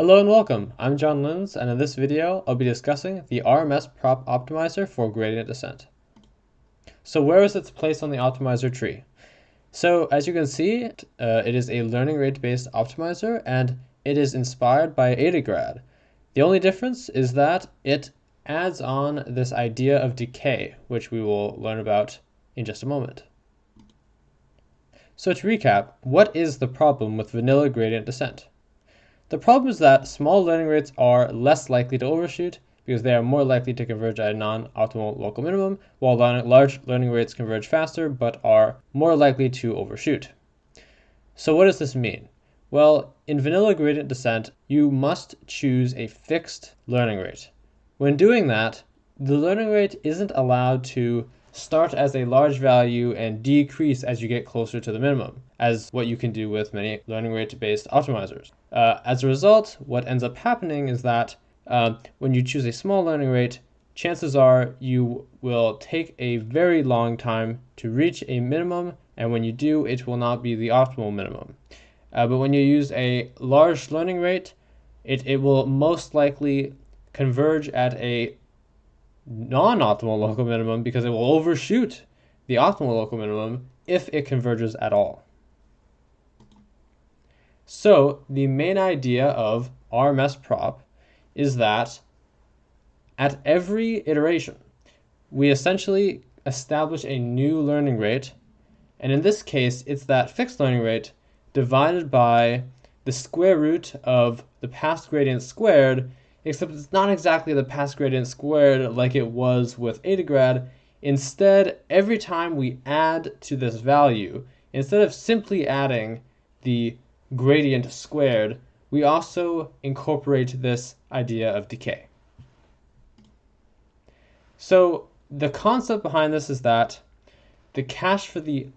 Hello and welcome, I'm John Linz, and in this video I'll be discussing the RMSProp optimizer for gradient descent. So where is its place on the optimizer tree? So as you can see, it is a learning rate based optimizer and it is inspired by AdaGrad. The only difference is that it adds on this idea of decay, which we will learn about in just a moment. So to recap, what is the problem with vanilla gradient descent? The problem is that small learning rates are less likely to overshoot because they are more likely to converge at a non-optimal local minimum, while large learning rates converge faster but are more likely to overshoot. So what does this mean? Well, in vanilla gradient descent, you must choose a fixed learning rate. When doing that, the learning rate isn't allowed to start as a large value and decrease as you get closer to the minimum, as what you can do with many learning rate-based optimizers. As a result, what ends up happening is that when you choose a small learning rate, chances are you will take a very long time to reach a minimum, and when you do, it will not be the optimal minimum. But when you use a large learning rate, it will most likely converge at a non-optimal local minimum because it will overshoot the optimal local minimum if it converges at all. So the main idea of RMSProp is that at every iteration, we essentially establish a new learning rate, and in this case, it's that fixed learning rate divided by the square root of the past gradient squared, except it's not exactly the past gradient squared like it was with AdaGrad. Instead, every time we add to this value, instead of simply adding the gradient squared, we also incorporate this idea of decay. So the concept behind this is that the cache for the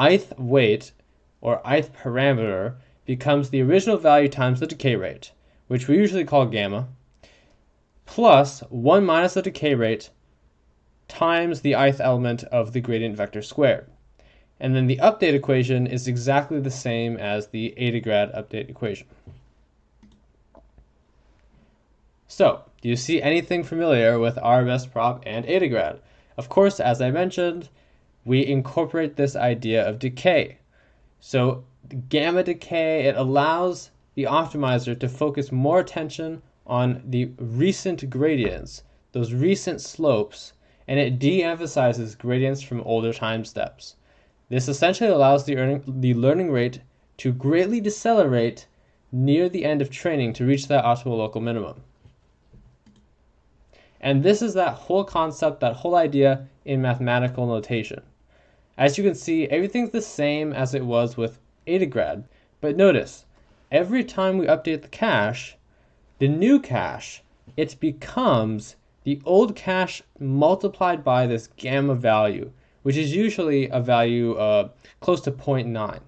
ith weight or ith parameter becomes the original value times the decay rate, which we usually call gamma, plus 1 minus the decay rate times the ith element of the gradient vector squared. And then the update equation is exactly the same as the AdaGrad update equation. So, do you see anything familiar with RMSProp and AdaGrad? Of course, as I mentioned, we incorporate this idea of decay. So gamma decay, it allows the optimizer to focus more attention on the recent gradients, those recent slopes, and it de-emphasizes gradients from older time steps. This essentially allows the learning rate to greatly decelerate near the end of training to reach that optimal local minimum. And this is that whole concept, that whole idea in mathematical notation. As you can see, everything's the same as it was with AdaGrad, but notice, every time we update the cache, the new cache, it becomes the old cache multiplied by this gamma value, which is usually a value close to 0.9.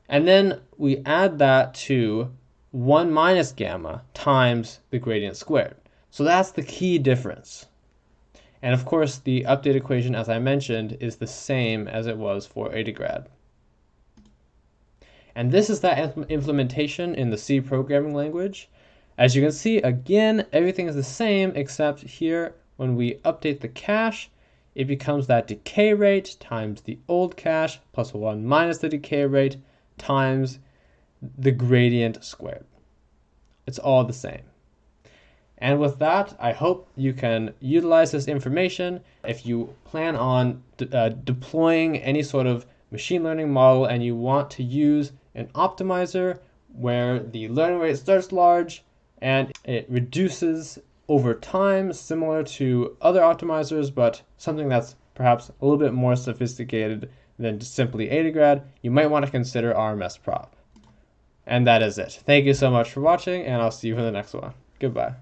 And then we add that to 1 minus gamma times the gradient squared. So that's the key difference. And of course, the update equation, as I mentioned, is the same as it was for AdaGrad. And this is that implementation in the C programming language. As you can see, again, everything is the same, except here, when we update the cache, it becomes that decay rate times the old cache plus 1 minus the decay rate times the gradient squared. It's all the same. And with that, I hope you can utilize this information. If you plan on deploying any sort of machine learning model and you want to use an optimizer where the learning rate starts large and it reduces over time, similar to other optimizers, but something that's perhaps a little bit more sophisticated than just simply AdaGrad, you might want to consider RMSProp. And that is it. Thank you so much for watching, and I'll see you in the next one. Goodbye.